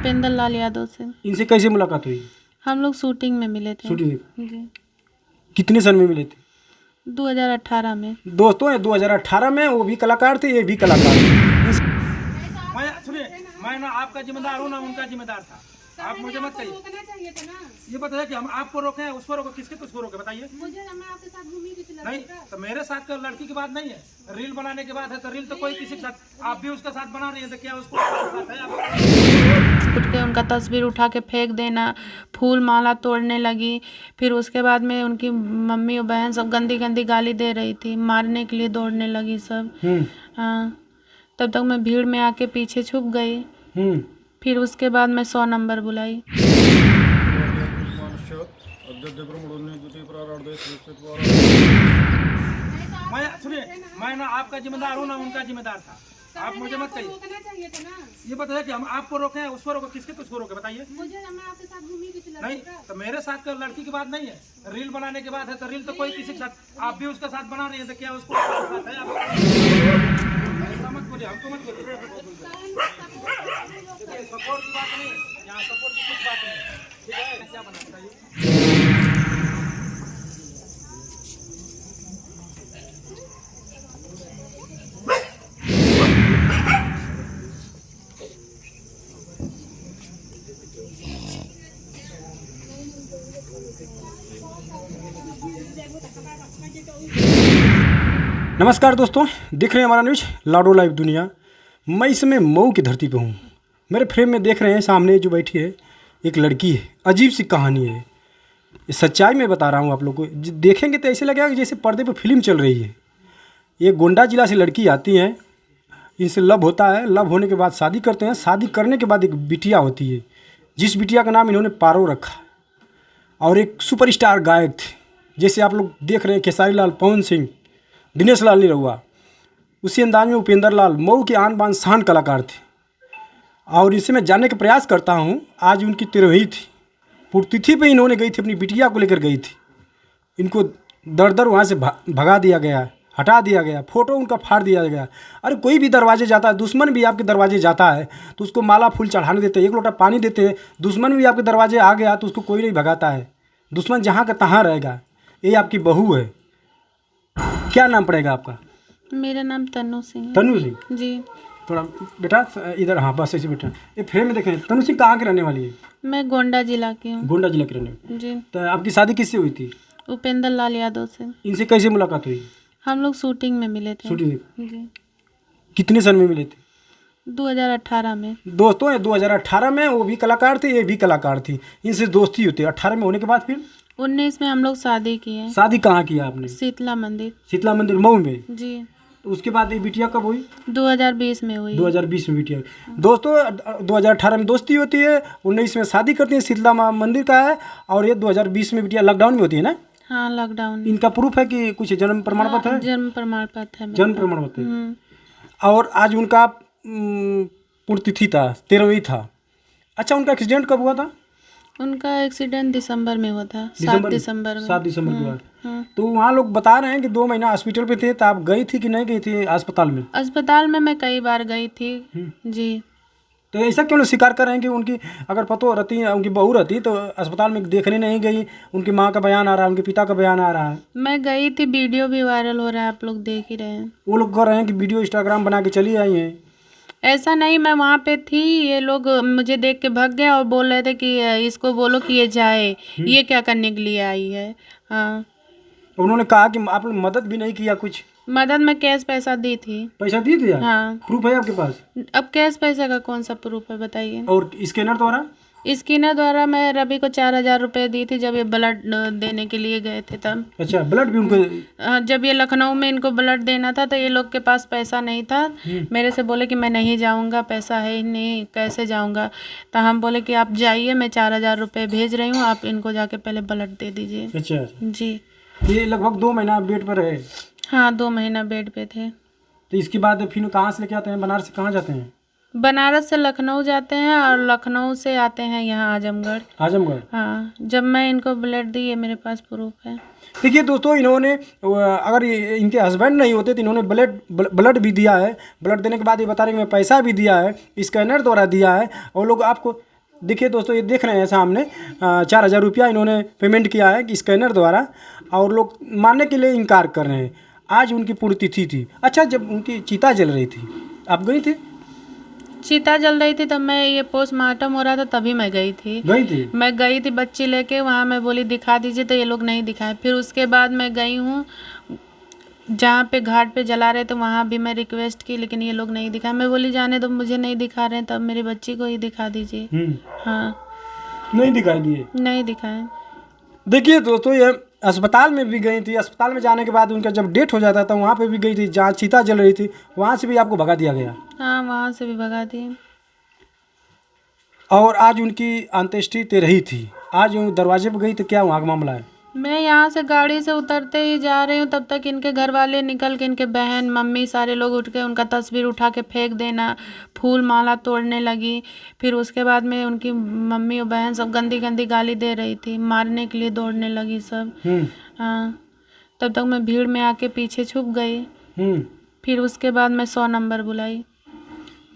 उपेंद्र लाल यादव से। इनसे कैसे मुलाकात हुई? हम लोग शूटिंग में मिले थे। शूटिंग जी, कितने सन में मिले थे? 2018 में। दोस्तों ये 2018 में वो भी कलाकार थे, ये भी कलाकार थे। सुनिए, मैं ना आपका जिम्मेदार हूँ ना उनका जिम्मेदार था। आप मुझे मत कहिए। ये बताइए कि हम आपको रोके हैं, उसको रोके, किसको रोके बताइए। मुझे मैं आपके साथ घूमी नहीं तो मेरे साथ का लड़की की बात नहीं है, रील बनाने की बात है। तो रील तो कोई किसी के साथ, आप भी उसके साथ बना रही है तो क्या उसको साथ है? उठ के उनका तस्वीर उठा के फेंक देना, फूल माला तोड़ने लगी। फिर उसके बाद में उनकी मम्मी और बहन सब गंदी गंदी गाली दे रही थी, मारने के लिए दौड़ने लगी सब। हाँ, तब तक मैं भीड़ में आके पीछे छुप गई। फिर उसके बाद मैं 100 नंबर बुलाई। सुनिए, मैं ना आपका जिम्मेदार हूँ ना उनका जिम्मेदार था। आप मुझे मत कहिए। ये बताइए कि हम आपको रोके हैं, उसको रोके, किसको रोके बताइए। मुझे मैं आपके साथ घूमी नहीं तो मेरे साथ का लड़की की बात नहीं है, रील बनाने की बात है। तो रील तो कोई किसी के साथ, आप भी उसके साथ बना रही है तो क्या उसको साथ है? ऐसा मत बोलिए, हमको मत बोलिए। सपोर्ट की बात नहीं, यहाँ सपोर्ट की कुछ बात नहीं। ठीक है, क्या बना बताइए। नमस्कार दोस्तों, देख रहे हैं हमारा न्यूज लाडो लाइव दुनिया। मैं इस समय मऊ की धरती पे हूँ। मेरे फ्रेम में देख रहे हैं सामने जो बैठी है एक लड़की है। अजीब सी कहानी है, ये सच्चाई में बता रहा हूँ आप लोग को। देखेंगे तो ऐसे लगेगा कि जैसे पर्दे पे फिल्म चल रही है। ये गोंडा जिला से लड़की आती हैं, इनसे लव होता है। लव होने के बाद शादी करते हैं। शादी करने के बाद एक बिटिया होती है, जिस बिटिया का नाम इन्होंने पारो रखा। और एक सुपरस्टार गायक थे, जैसे आप लोग देख रहे हैं खेसारी लाल, पवन सिंह, दिनेश लाल निरहुआ। उसी अंदाज में उपेंद्र लाल मऊ के आन बान शान कलाकार थे। और इसे मैं जानने का प्रयास करता हूँ। आज उनकी 13वीं थी, पुण्यतिथि पे इन्होंने गई थी, अपनी बिटिया को लेकर गई थी। इनको दर दर वहाँ से भगा दिया गया, हटा दिया गया, फ़ोटो उनका फाड़ दिया गया। अरे कोई भी दरवाजे जाता है, दुश्मन भी आपके दरवाजे जाता है तो उसको माला फूल चढ़ाने देते हैं, एक लोटा पानी देते हैं। दुश्मन भी आपके दरवाजे आ गया तो उसको कोई नहीं भगाता है। दुश्मन जहाँ का तहाँ रहेगा। ये आपकी बहू है, क्या नाम पड़ेगा आपका? मेरा नाम तनु सिंह है। तनु सिंह जी। थोड़ा बेटा इधर, हाँ बस ऐसे बेटा। ये फ्रेम में देखें, तनु सिंह कहाँ की रहने वाली है? मैं गोंडा जिला की हूँ। गोंडा जिला की रहने वाली। जी। तो आपकी शादी किससे हुई थी? उपेंद्र लाल यादव से। इनसे कैसे मुलाकात हुई? हम लोग शूटिंग में मिले थे। शूटिंग जी, कितने सन में मिले थे? 2018 में। दोस्तों ये 2018 में वो भी कलाकार थे, ये भी कलाकार थी। इनसे दोस्ती होती है। 18 में होने के बाद फिर 19 में हम लोग शादी किए। शादी कहाँ किया आपने? शीतला मंदिर। शीतला मंदिर मऊ में। जी। तो उसके बाद ये बिटिया कब हुई? 2020 में हुई। 2020 में बिटिया। दोस्तों 2018 में दोस्ती होती है, 19 में शादी करती है, शीतला मंदिर का है। और ये 2020 में बिटिया लॉकडाउन में होती है ना? हाँ, लॉकडाउन। इनका प्रूफ है कि कुछ जन्म प्रमाण पत्र है? जन्म प्रमाण पत्र है। जन्म प्रमाण पत्र है। और आज उनका पुण्यतिथि था, 13वीं था। अच्छा, उनका एक्सीडेंट कब हुआ था? उनका एक्सीडेंट दिसंबर में हुआ था, 7 दिसंबर में। 7 दिसंबर के बाद। तो वहाँ लोग बता रहे हैं कि 2 महीना हॉस्पिटल पे थे। तो आप गई थी कि नहीं गई थी अस्पताल में? अस्पताल में मैं कई बार गई थी। जी। तो ऐसा क्यों स्वीकार कर रहे हैं कि उनकी अगर पतो रहती, उनकी बहू रहती तो अस्पताल में देखने नहीं गई? उनकी माँ का बयान आ रहा है, उनके पिता का बयान आ रहा है। मैं गई थी, वीडियो भी वायरल हो रहा है, आप लोग देख ही रहे हैं। वो लोग कह रहे हैं कि वीडियो इंस्टाग्राम बना के चली आई हैं। ऐसा नहीं, मैं वहाँ पे थी। ये लोग मुझे देख के भाग गए और बोल रहे थे कि इसको बोलो कि ये जाए, ये क्या करने के लिए आई है। हाँ, उन्होंने कहा कि आप लोग मदद भी नहीं किया कुछ? मदद में कैश पैसा दी थी। पैसा दी थी? हाँ। प्रूफ है आपके पास? अब कैश पैसे का कौन सा प्रूफ है बताइए। और स्कैनर द्वारा? स्कैनर द्वारा मैं रवि को 4000 रुपये दी थी, जब ये ब्लड देने के लिए गए थे तब। अच्छा, ब्लड भी उनको? जब ये लखनऊ में इनको ब्लड देना था तो ये लोग के पास पैसा नहीं था। मेरे से बोले कि मैं नहीं जाऊंगा, पैसा है ही नहीं, कैसे जाऊंगा। तो हम बोले कि आप जाइए, मैं 4000 रुपये भेज रही हूँ, आप इनको जाके पहले ब्लड दे दीजिए। अच्छा जी। ये लगभग 2 महीना बेड पर रहे? हाँ, 2 महीना बेड पे थे। तो इसके बाद फिर कहाँ से लेके आते हैं? बनारस से कहाँ जाते हैं? बनारस से लखनऊ जाते हैं और लखनऊ से आते हैं यहाँ आजमगढ़। आजमगढ़? हाँ, जब मैं इनको ब्लड दी, ये मेरे पास प्रूफ है। देखिए दोस्तों, इन्होंने अगर इनके हस्बैंड नहीं होते तो इन्होंने ब्लड भी दिया है। ब्लड देने के बाद ये बता रहे हैं मैं पैसा भी दिया है, स्कैनर द्वारा दिया है। और लोग आपको देखिए दोस्तों, ये देख रहे हैं सामने 4,000 रुपया इन्होंने पेमेंट किया है कि स्कैनर द्वारा, और लोग मानने के लिए इनकार कर रहे हैं। आज उनकी पुण्यतिथि थी। अच्छा, जब उनकी चिता जल रही थी आप गई थी? चिता जल रही थी तब मैं, ये पोस्टमार्टम हो रहा था तभी मैं गई थी। मैं गई थी बच्ची लेके वहाँ, मैं बोली दिखा दीजिए तो ये लोग नहीं दिखाए। फिर उसके बाद मैं गई हूँ जहाँ पे घाट पे जला रहे थे, वहाँ भी मैं रिक्वेस्ट की, लेकिन ये लोग नहीं दिखाए। मैं बोली जाने दो, मुझे नहीं दिखा रहे हैं, तब मेरी बच्ची को ही दिखा दीजिए। हाँ, नहीं दिखाई दिए, नहीं दिखाए। देखिए दोस्तों, ये अस्पताल में भी गई थी। अस्पताल में जाने के बाद उनका जब डेथ हो जाता था वहाँ पे भी गई थी, जहाँ चिता जल रही थी वहाँ से भी आपको भगा दिया गया। हाँ, वहाँ से भी भगा दिए। और आज उनकी अंत्येष्टि 13 थी। आज वो दरवाजे पर गई तो क्या वहाँ का मामला है? मैं यहाँ से गाड़ी से उतरते ही जा रही हूँ, तब तक इनके घर वाले निकल के, इनके बहन मम्मी सारे लोग उठ के उनका तस्वीर उठा के फेंक देना, फूल माला तोड़ने लगी। फिर उसके बाद में उनकी मम्मी और बहन सब गंदी गंदी गाली दे रही थी, मारने के लिए दौड़ने लगी सब। हाँ, तब तक मैं भीड़ में आके पीछे छुप गई। फिर उसके बाद मैं 100 नंबर बुलाई।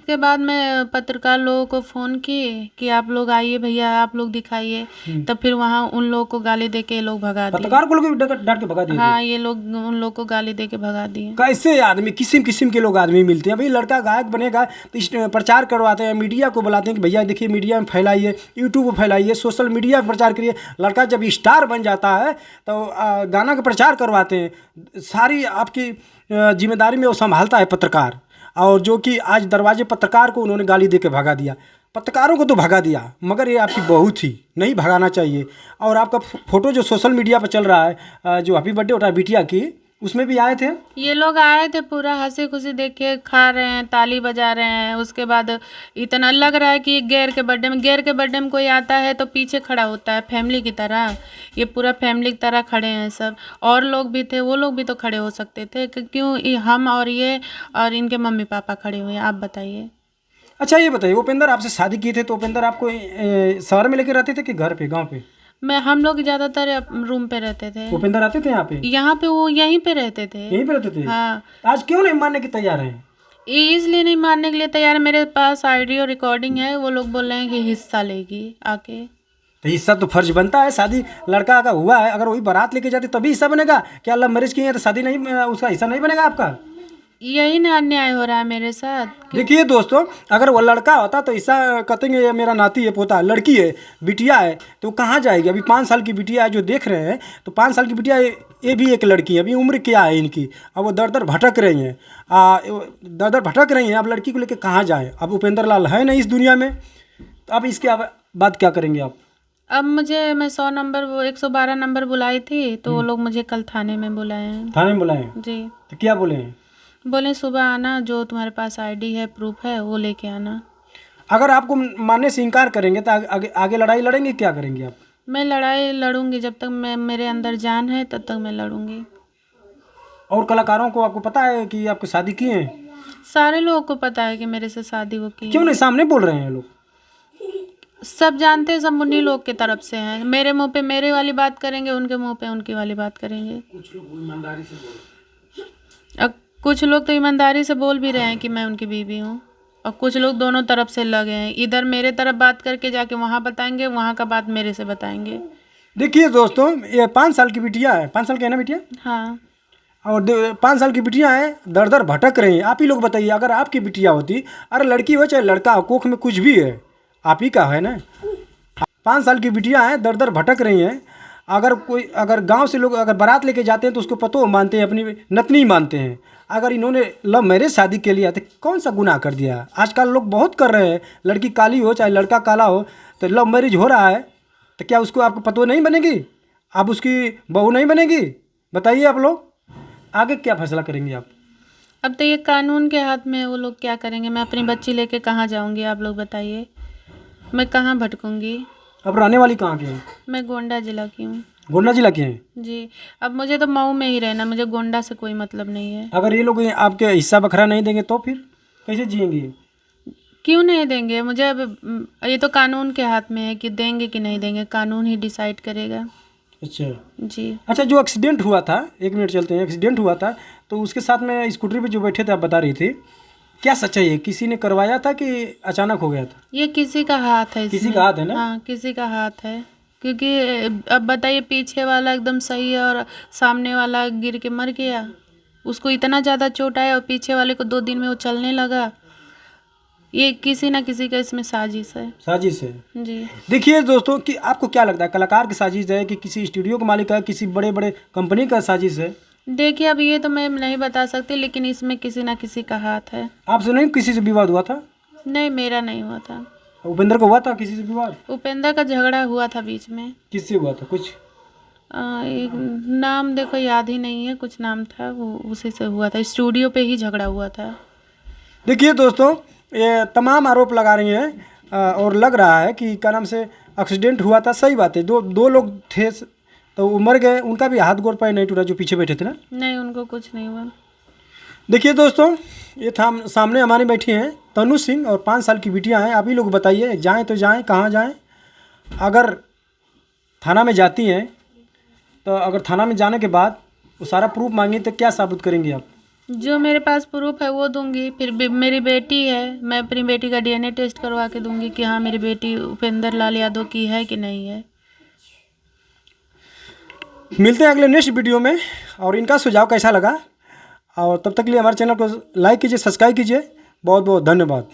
उसके बाद मैं पत्रकार लोगों को फ़ोन की कि आप लोग आइए भैया, आप लोग दिखाइए। तब फिर वहाँ उन लोगों को गाली दे के ये लोग भगा दिए। पत्रकार को लोग डांट के भगा दिए? हाँ, ये लोग उन लोग को गाली दे के भगा दिए। कैसे आदमी, किस्म किस्म के लोग आदमी मिलते हैं। भाई लड़का गायक बनेगा तो प्रचार करवाते हैं, मीडिया को बुलाते हैं कि भैया देखिए मीडिया में फैलाइए, यूट्यूब पर फैलाइए, सोशल मीडिया पर प्रचार करिए। लड़का जब स्टार बन जाता है तो गाना का प्रचार करवाते हैं। सारी आपकी जिम्मेदारी में वो संभालता है पत्रकार। और जो कि आज दरवाजे पत्रकार को उन्होंने गाली दे के भगा दिया। पत्रकारों को तो भगा दिया, मगर ये आपकी बहू थी, नहीं भगाना चाहिए। और आपका फ़ोटो जो सोशल मीडिया पर चल रहा है, जो हैप्पी बर्थडे होता है बिटिया की, उसमें भी आए थे ये लोग। आए थे, पूरा हंसी खुशी देख के खा रहे हैं, ताली बजा रहे हैं। उसके बाद इतना लग रहा है कि गैर के बर्थडे में कोई आता है तो पीछे खड़ा होता है फैमिली की तरह। ये पूरा फैमिली की तरह खड़े हैं सब। और लोग भी थे, वो लोग भी तो खड़े हो सकते थे, क्यों हम और ये और इनके मम्मी पापा खड़े हुए हैं? आप बताइए। अच्छा ये बताइए, उपेंद्र आपसे शादी किए थे तो उपेंद्र आपको शहर में लेके रहते थे कि घर पे, गांव पे? हम लोग ज़्यादातर रूम पे रहते थे। उपेंद्र आते थे यहाँ पे? वो यहीं पे रहते थे। यहीं पे रहते थे? हाँ। आज क्यों नहीं मानने के तैयार हैं? इसलिए नहीं मानने के लिए तैयार है, मेरे पास ऑडियो रिकॉर्डिंग है। वो लोग बोल रहे हैं कि हिस्सा लेगी आके। तो हिस्सा तो फर्ज बनता है। शादी लड़का का हुआ है, अगर वही बारात लेके जाते तभी हिस्सा बनेगा। क्या लव मैरिज की है तो शादी नहीं, उसका हिस्सा नहीं बनेगा आपका? यही ना अन्याय हो रहा है मेरे साथ। देखिए दोस्तों, अगर वो लड़का होता तो ऐसा कहते हैं ये मेरा नाती है, पोता है। लड़की है, बिटिया है, तो कहाँ जाएगी? अभी 5 साल की बिटिया है जो देख रहे हैं, तो 5 साल की बिटिया ये भी एक लड़की है। अभी उम्र क्या है इनकी? अब वो दर दर भटक रही हैं, दर दर भटक रही हैं। अब लड़की को लेकर कहाँ जाए? अब उपेंद्र लाल है नहीं इस दुनिया में, तो अब इसके बाद क्या करेंगे आप? अब मैं 100 नंबर, वो 112 नंबर बुलाई थी, तो वो लोग मुझे कल थाने में बुलाए हैं। थाने में बुलाए हैं? जी। तो क्या बोले हैं? बोले सुबह आना, जो तुम्हारे पास आईडी है, प्रूफ है, वो लेके आना। अगर आपको मानने से इनकार करेंगे तो आगे लड़ाई लड़ेंगे? क्या करेंगे आप? मैं लड़ाई लड़ूंगी, जब तक मेरे अंदर जान है तब तक मैं लड़ूंगी। और कलाकारों को आपको पता है कि आपकी शादी की है? सारे लोगों को पता है कि मेरे से शादी वो की। क्यों नहीं सामने बोल रहे हैं लोग? सब जानते हैं, सब मुन्नी लोग की तरफ से हैं। मेरे मुंह पे मेरे वाली बात करेंगे, उनके मुंह पे उनकी वाली बात करेंगे। कुछ लोग ईमानदारी से बोल भी रहे हैं कि मैं उनकी बीवी हूँ, और कुछ लोग दोनों तरफ से लगे हैं। इधर मेरे तरफ बात करके जाके वहाँ बताएंगे, वहाँ का बात मेरे से बताएंगे। देखिए दोस्तों, ये 5 साल की बिटिया है। 5 साल की है ना बिटिया? हाँ। और 5 साल की बिटिया है, दर दर भटक रही हैं। आप ही लोग बताइए, अगर आपकी बिटिया होती, अरे लड़की हो चाहे लड़का हो, कोख में कुछ भी है, आप ही का है ना। 5 साल की बिटिया है, दर दर भटक रही हैं। अगर गांव से लोग अगर बारात लेके जाते हैं तो उसको पतो मानते हैं, अपनी नतनी मानते हैं। अगर इन्होंने लव मैरिज शादी के लिए तो कौन सा गुनाह कर दिया? आजकल लोग बहुत कर रहे हैं। लड़की काली हो चाहे लड़का काला हो, तो लव मैरिज हो रहा है, तो क्या उसको आपको पतो नहीं बनेगी? आप उसकी बहू नहीं बनेगी? बताइए आप लोग आगे क्या फैसला करेंगे आप? अब तो ये कानून के हाथ में है, वो लोग क्या करेंगे। मैं अपनी बच्ची लेके कहाँ जाऊँगी? आप लोग बताइए, मैं कहाँ भटकूँगी? अब रहने वाली कहाँ की हैं? मैं गोंडा जिला की हूँ। गोंडा जिला के हैं? जी। अब मुझे तो मऊ में ही रहना, मुझे गोंडा से कोई मतलब नहीं है। अगर ये लोग आपके हिस्सा बखरा नहीं देंगे तो फिर कैसे जिएंगे? क्यों नहीं देंगे मुझे? अब ये तो कानून के हाथ में है कि देंगे कि नहीं देंगे, कानून ही डिसाइड करेगा। अच्छा जी। अच्छा, जो एक्सीडेंट हुआ था, 1 मिनट चलते हैं, एक्सीडेंट हुआ था तो उसके साथ में स्कूटरी पे जो बैठे थे आप बता रही थी, क्या सच्चाई है, किसी ने करवाया था कि अचानक हो गया था? ये किसी का हाथ है किसी इसमें। का हाथ है ना? हाँ, किसी का हाथ है, क्योंकि अब बताइए, पीछे वाला एकदम सही है और सामने वाला गिर के मर गया। उसको इतना ज़्यादा चोट आया और पीछे वाले को 2 दिन में वो चलने लगा। ये किसी ना किसी का इसमें साजिश है। साजिश है। जी। देखिए दोस्तों, कि आपको क्या लगता है, कलाकार की साजिश है कि किसी स्टूडियो का मालिक है, किसी बड़े बड़े कंपनी का साजिश है? देखिए, अब ये तो मैं नहीं बता सकती, लेकिन इसमें किसी ना किसी का हाथ है। आपसे नहीं किसी से विवाद हुआ था? नहीं, मेरा नहीं हुआ था। उपेंद्र को हुआ था किसी से विवाद? उपेंद्र का झगड़ा हुआ था बीच में। किससे हुआ था कुछ? एक नाम देखो याद ही नहीं है, कुछ नाम था, वो उसी से हुआ था। स्टूडियो पे ही झगड़ा हुआ था। देखिए दोस्तों, ये तमाम आरोप लगा रही हैं और लग रहा है कि क्या नाम से एक्सीडेंट हुआ था। सही बात है, दो लोग थे तो वो मर गए, उनका भी हाथ गोड़ पाए नहीं टूटा जो पीछे बैठे थे ना? नहीं, उनको कुछ नहीं हुआ। देखिए दोस्तों, ये था सामने हमारी बैठी हैं तनु सिंह और 5 साल की बिटियां हैं। आप ही लोग बताइए, जाएं तो जाएं, कहाँ जाएं? अगर थाना में जाती हैं तो अगर थाना में जाने के बाद वो सारा प्रूफ मांगे तो क्या साबित करेंगे आप? जो मेरे पास प्रूफ है वो दूंगी। फिर मेरी बेटी है, मैं अपनी बेटी का डीएनए टेस्ट करवा के दूंगी कि हाँ, मेरी बेटी उपेंद्र लाल यादव की है कि नहीं है। मिलते हैं अगले नेक्स्ट वीडियो में, और इनका सुझाव कैसा लगा, और तब तक के लिए हमारे चैनल को लाइक कीजिए, सब्सक्राइब कीजिए। बहुत बहुत धन्यवाद।